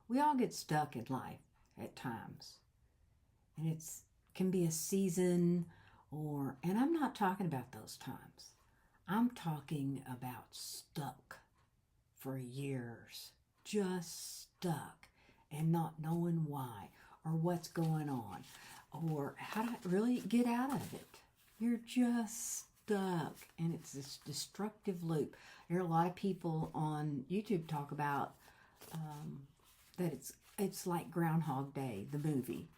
We all get stuck in life at times. And it's can be a season and I'm not talking about those times. I'm talking about stuck for years. Just stuck and not knowing why or what's going on or how to really get out of it. You're just stuck and it's this destructive loop. I hear a lot of people on YouTube talk about that it's like Groundhog Day, the movie.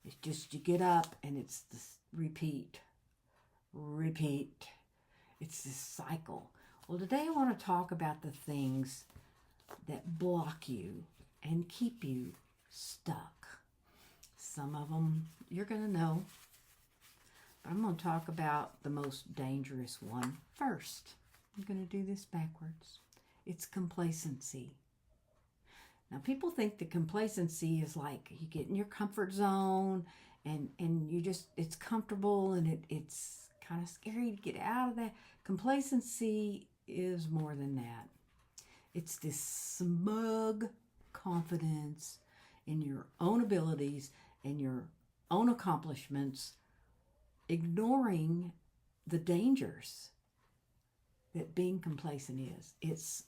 It's just you get up and it's this repeat, repeat. It's this cycle. Well, today I want to talk about the things that block you and keep you stuck. Some of them you're going to know. But I'm going to talk about the most dangerous one first. I'm going to do this backwards. It's complacency. Now, people think that complacency is like you get in your comfort zone and you just, it's comfortable and it's kind of scary to get out of that. Complacency is more than that. It's this smug confidence in your own abilities and your own accomplishments, ignoring the dangers that being complacent is. It's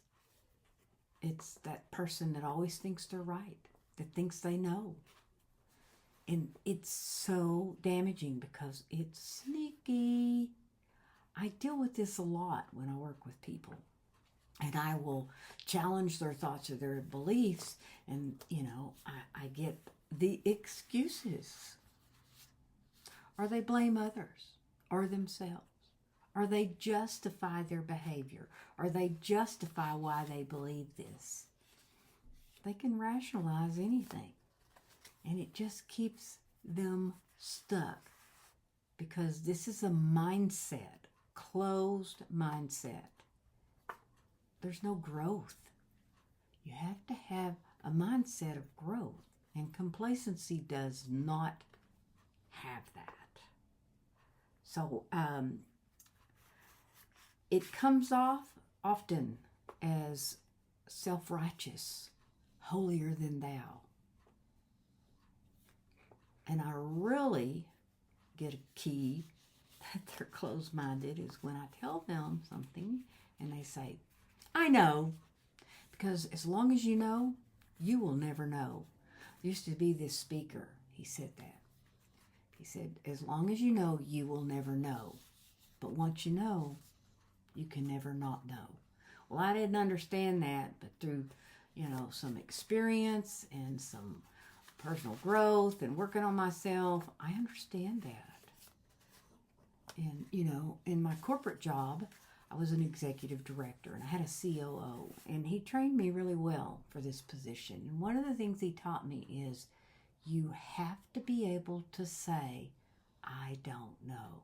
that person that always thinks they're right, that thinks they know. And it's so damaging because it's sneaky. I deal with this a lot when I work with people. And I will challenge their thoughts or their beliefs. And, I get the excuses. Or they blame others or themselves. Or they justify their behavior. Or they justify why they believe this. They can rationalize anything. And it just keeps them stuck. Because this is a mindset. Closed mindset. There's no growth. You have to have a mindset of growth. And complacency does not have that. So, it comes off often as self-righteous, holier than thou. And I really get a key that they're closed-minded is when I tell them something and they say, I know, because as long as you know, you will never know. There used to be this speaker, he said that. He said, as long as you know, you will never know. But once you know, you can never not know. Well, I didn't understand that, but through, some experience and some personal growth and working on myself, I understand that. And, in my corporate job, I was an executive director and I had a COO, and he trained me really well for this position. And one of the things he taught me is you have to be able to say, I don't know.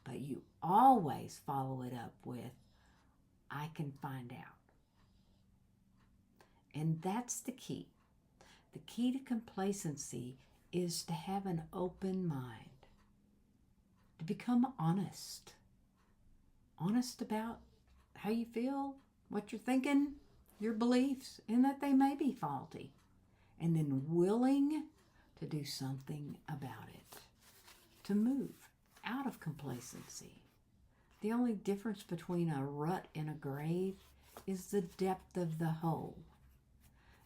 But you always follow it up with, I can find out. And that's the key. The key to complacency is to have an open mind, to become honest. Honest about how you feel, what you're thinking, your beliefs, and that they may be faulty. And then willing to do something about it, to move out of complacency. The only difference between a rut and a grave is the depth of the hole.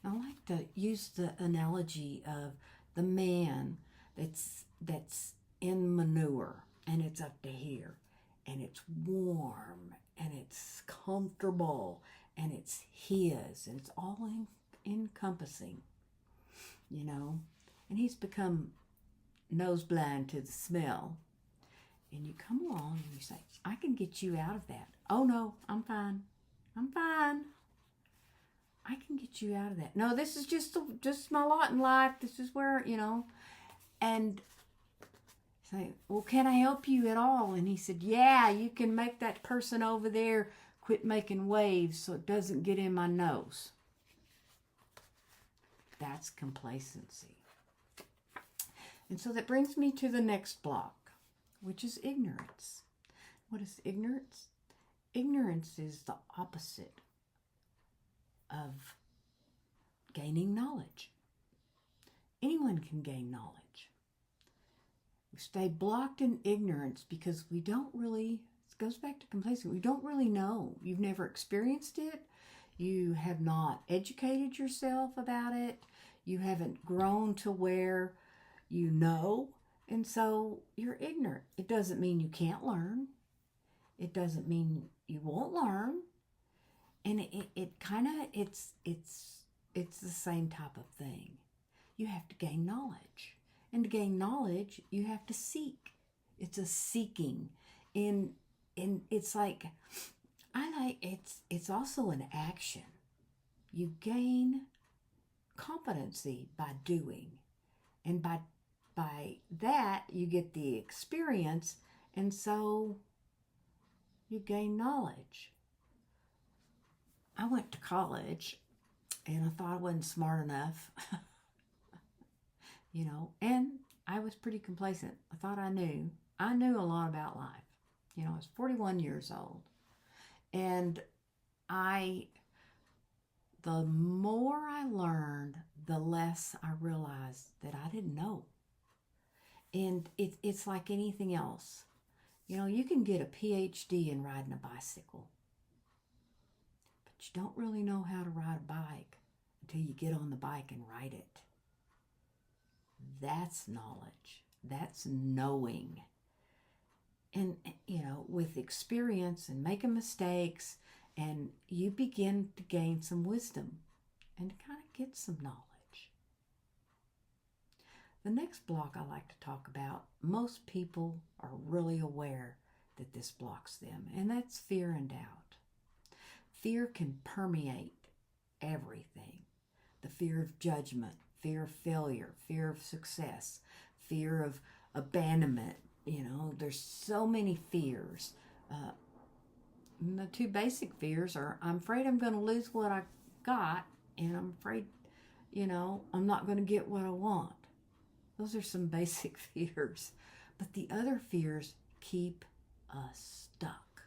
I like to use the analogy of the man that's in manure and it's up to here and it's warm and it's comfortable and it's his and it's all encompassing, and he's become nose blind to the smell. And you come along and you say, I can get you out of that. Oh no, I'm fine. I can get you out of that. No, this is just my lot in life. This is where, and say, well, can I help you at all? And he said, yeah, you can make that person over there quit making waves so it doesn't get in my nose. That's complacency. And so that brings me to the next block, which is ignorance. What is ignorance? Ignorance is the opposite of gaining knowledge. Anyone can gain knowledge. We stay blocked in ignorance because we don't really, it goes back to complacency, we don't really know. You've never experienced it. You have not educated yourself about it. You haven't grown to where you know, and so you're ignorant. It doesn't mean you can't learn. It doesn't mean you won't learn. And it kind of, it's the same type of thing. You have to gain knowledge. And to gain knowledge, you have to seek. It's a seeking. And it's like, it's also an action. You gain competency by doing. And by that, you get the experience. And so you gain knowledge. I went to college and I thought I wasn't smart enough, and I was pretty complacent. I thought I knew a lot about life. I was 41 years old, and the more I learned, the less I realized that I didn't know. And it's like anything else. You can get a PhD in riding a bicycle, but you don't really know how to ride a bike until you get on the bike and ride it. That's knowledge. That's knowing. And, with experience and making mistakes, and you begin to gain some wisdom and kind of get some knowledge. The next block I like to talk about, most people are really aware that this blocks them, and that's fear and doubt. Fear can permeate everything. The fear of judgment, fear of failure, fear of success, fear of abandonment. There's so many fears. The two basic fears are, I'm afraid I'm going to lose what I got, and I'm afraid, I'm not going to get what I want. Those are some basic fears. But the other fears keep us stuck.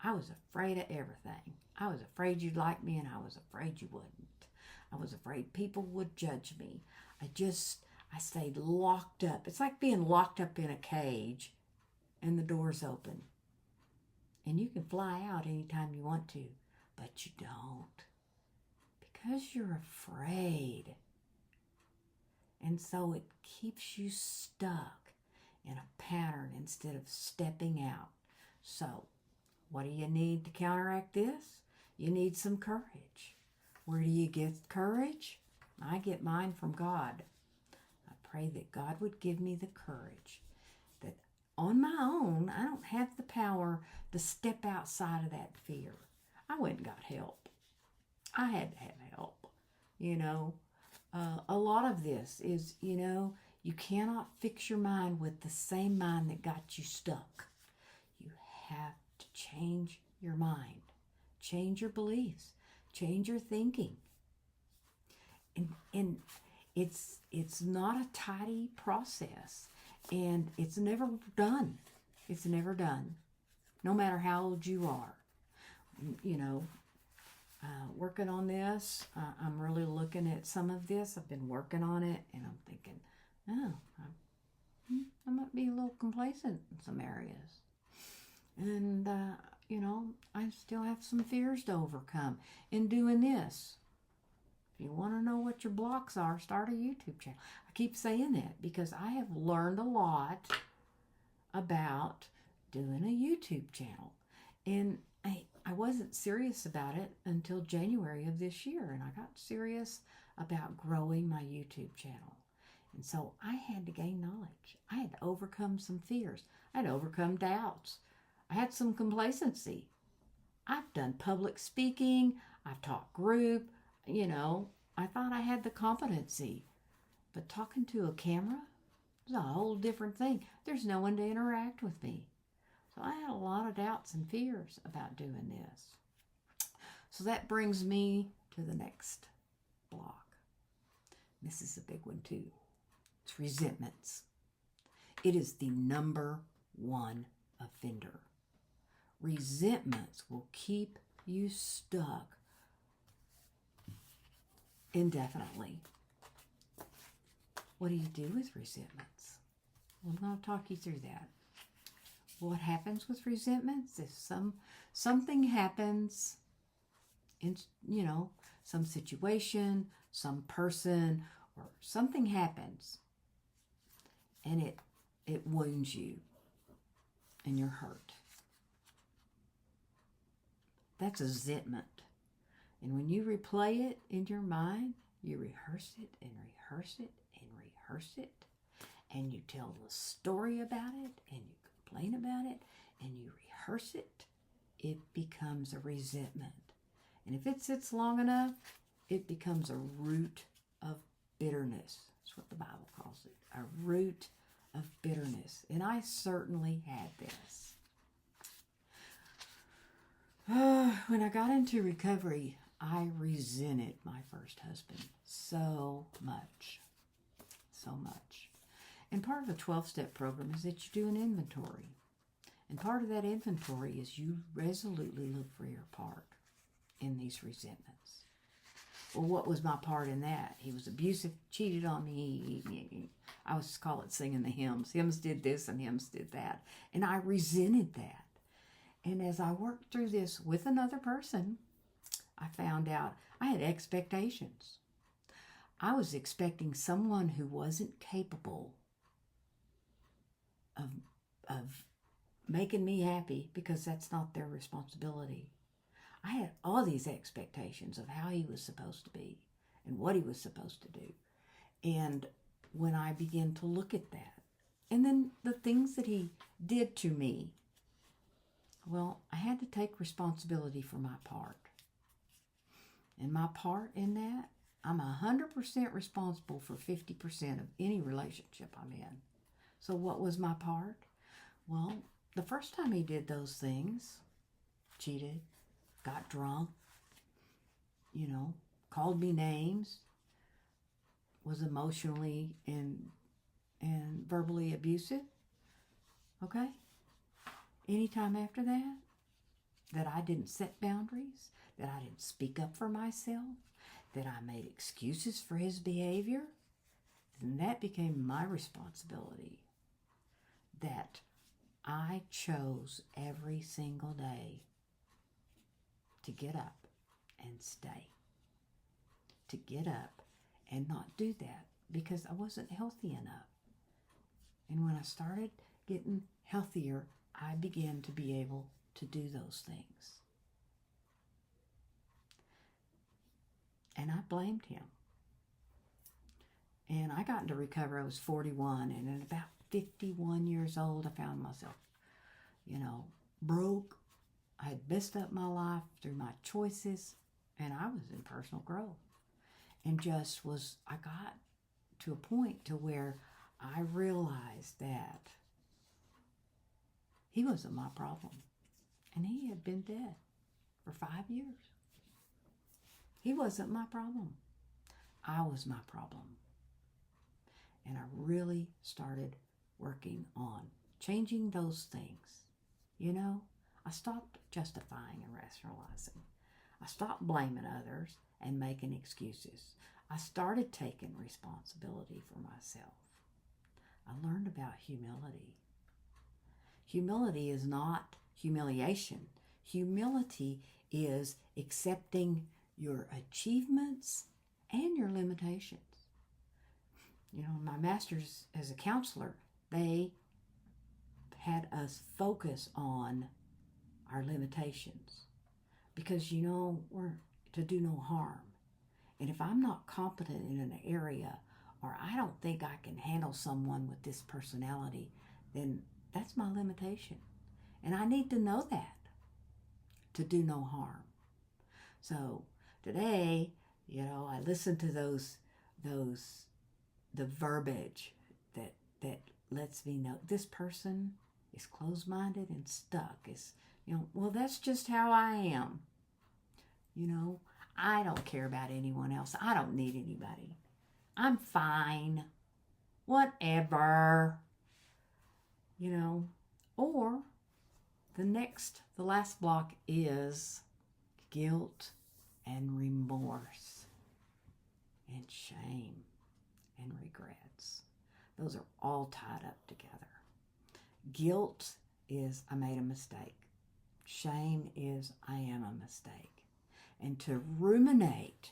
I was afraid of everything. I was afraid you'd like me, and I was afraid you wouldn't. I was afraid people would judge me. I stayed locked up. It's like being locked up in a cage and the door's open. And you can fly out anytime you want to, but you don't. Because you're afraid. And so it keeps you stuck in a pattern instead of stepping out. So, what do you need to counteract this? You need some courage. Where do you get courage? I get mine from God. I pray that God would give me the courage that on my own, I don't have the power to step outside of that fear. I went and got help. I had to have help. A lot of this is, you cannot fix your mind with the same mind that got you stuck. You have to change your mind, change your beliefs, change your thinking. And it's not a tidy process, and it's never done. It's never done, no matter how old you are. Working on this, I'm really looking at some of this. I've been working on it, and I'm thinking, I might be a little complacent in some areas. And, I still have some fears to overcome in doing this. If you want to know what your blocks are, start a YouTube channel. I keep saying that because I have learned a lot about doing a YouTube channel. And I wasn't serious about it until January of this year, and I got serious about growing my YouTube channel. And so I had to gain knowledge. I had to overcome some fears. I had to overcome doubts. I had some complacency. I've done public speaking. I've taught group. I thought I had the competency. But talking to a camera is a whole different thing. There's no one to interact with me. So I had a lot of doubts and fears about doing this. So that brings me to the next block. This is a big one too. It's resentments. It is the number one offender. Resentments will keep you stuck indefinitely. What do you do with resentments? Well, I'm going to talk you through that. What happens with resentments is something happens in, some situation, some person, or something happens, and it wounds you, and you're hurt. That's a resentment. And when you replay it in your mind, you rehearse it and rehearse it and rehearse it, and you tell the story about it, and you complain about it, and you rehearse it, it becomes a resentment. And if it sits long enough, it becomes a root of bitterness. That's what the Bible calls it, a root of bitterness. And I certainly had this. When I got into recovery, I resented my first husband so much. So much. And part of the 12-step program is that you do an inventory. And part of that inventory is you resolutely look for your part in these resentments. Well, what was my part in that? He was abusive, cheated on me. I was call it singing the hymns. Hymns did this and hymns did that. And I resented that. And as I worked through this with another person, I found out I had expectations. I was expecting someone who wasn't capable of making me happy, because that's not their responsibility. I had all these expectations of how he was supposed to be and what he was supposed to do. And when I began to look at that, and then the things that he did to me, well, I had to take responsibility for my part. And my part in that, I'm 100% responsible for 50% of any relationship I'm in. So what was my part? Well, the first time he did those things, cheated, got drunk, called me names, was emotionally and verbally abusive. Okay? Anytime after that I didn't set boundaries, that I didn't speak up for myself, that I made excuses for his behavior, then that became my responsibility. That I chose every single day to get up and stay. To get up and not do that, because I wasn't healthy enough. And when I started getting healthier, I began to be able to do those things. And I blamed him. And I got into recovery, I was 41, and at about 51 years old, I found myself, broke. I had messed up my life through my choices, and I was in personal growth. And I got to a point to where I realized that he wasn't my problem. And he had been dead for 5 years. He wasn't my problem. I was my problem. And I really started working on changing those things. I stopped justifying and rationalizing. I stopped blaming others and making excuses. I started taking responsibility for myself. I learned about humility. Humility is not humiliation. Humility is accepting your achievements and your limitations. My master's as a counselor, they had us focus on our limitations, because we're to do no harm. And if I'm not competent in an area, or I don't think I can handle someone with this personality, then that's my limitation. And I need to know that to do no harm. So today, I listen to the verbiage that lets me know this person is closed-minded and stuck. Well, that's just how I am. I don't care about anyone else. I don't need anybody. I'm fine. Whatever. Or the last block is guilt and remorse. and shame and regrets. Those are all tied up together. Guilt is I made a mistake. Shame is I am a mistake. And to ruminate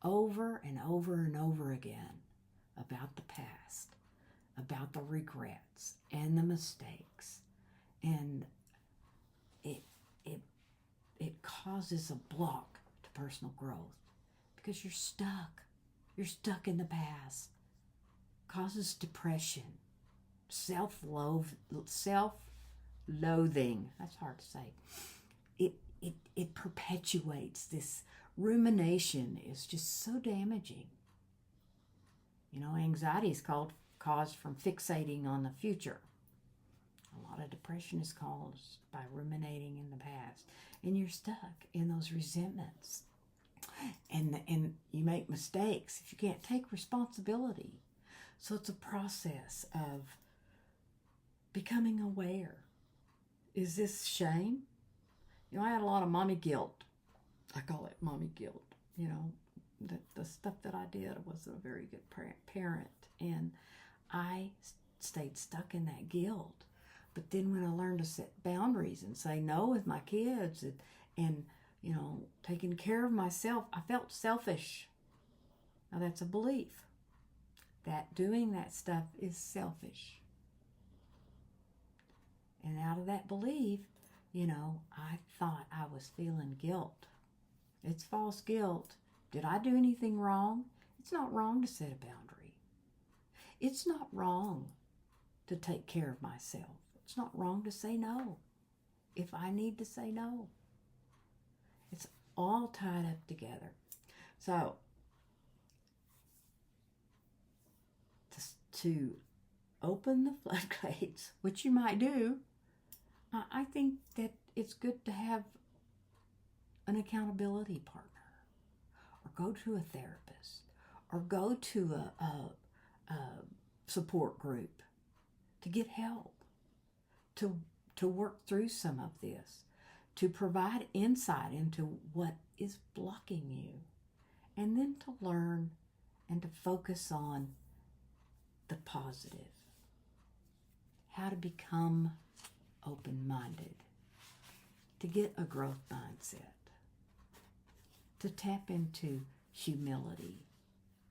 over and over and over again about the past, about the regrets and the mistakes, and it causes a block to personal growth because you're stuck. You're stuck in the past. Causes depression, self-loathing. That's hard to say. It perpetuates this rumination. Is just so damaging. Anxiety is caused from fixating on the future. A lot of depression is caused by ruminating in the past, and you're stuck in those resentments. And you make mistakes if you can't take responsibility. So it's a process of becoming aware. Is this shame? I had a lot of mommy guilt. I call it mommy guilt. The stuff that I did, I wasn't a very good parent. And I stayed stuck in that guilt. But then when I learned to set boundaries and say no with my kids and taking care of myself, I felt selfish. Now that's a belief. That doing that stuff is selfish. And out of that belief, I thought I was feeling guilt. It's false guilt. Did I do anything wrong? It's not wrong to set a boundary. It's not wrong to take care of myself. It's not wrong to say no if I need to say no. It's all tied up together. So, to open the floodgates, which you might do, I think that it's good to have an accountability partner, or go to a therapist, or go to a support group to get help, to work through some of this, to provide insight into what is blocking you, and then to learn and to focus on the positive. How to become open-minded, to get a growth mindset, to tap into humility.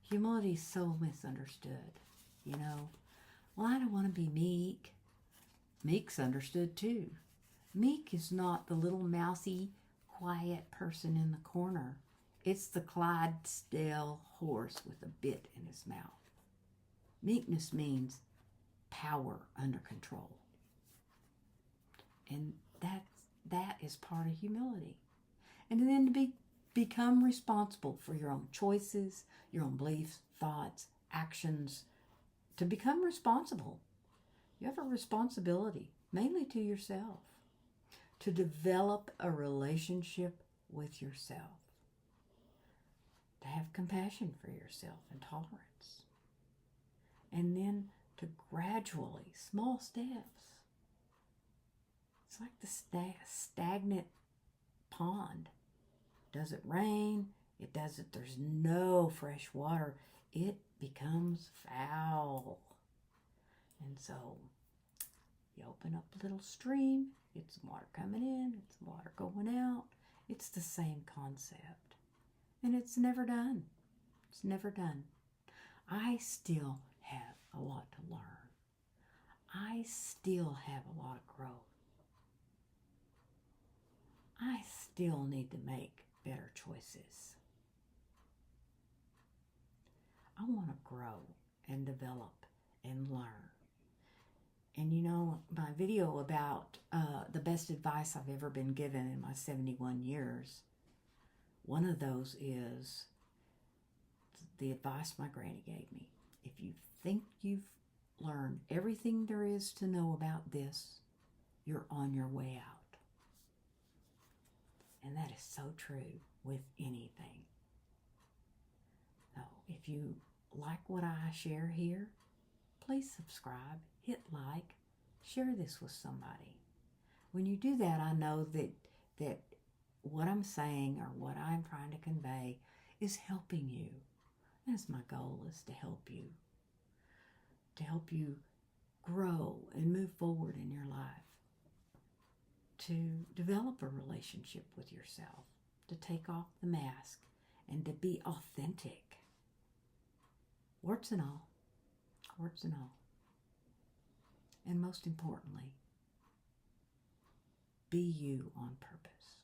Humility is so misunderstood, Well, I don't want to be meek. Meek's understood too. Meek is not the little mousy, quiet person in the corner. It's the Clydesdale horse with a bit in his mouth. Meekness means power under control. And that is part of humility. And then to become responsible for your own choices, your own beliefs, thoughts, actions. To become responsible. You have a responsibility, mainly to yourself, to develop a relationship with yourself, to have compassion for yourself and tolerance, and then to gradually, small steps. It's like the stagnant pond. Does it rain? There's no fresh water. It becomes foul. And so you open up a little stream, it's water coming in, it's water going out. It's the same concept. And it's never done. It's never done. I still have a lot to learn. I still have a lot of growth. I still need to make better choices. I want to grow and develop and learn. And my video about the best advice I've ever been given in my 71 years, one of those is the advice my granny gave me. If you think you've learned everything there is to know about this, you're on your way out. And that is so true with anything. So if you like what I share here, please subscribe, hit like, share this with somebody. When you do that, I know that what I'm saying or what I'm trying to convey is helping you. That's my goal, is to help you grow and move forward in your life, to develop a relationship with yourself, to take off the mask and to be authentic. Warts and all. Warts and all. And most importantly, be you on purpose.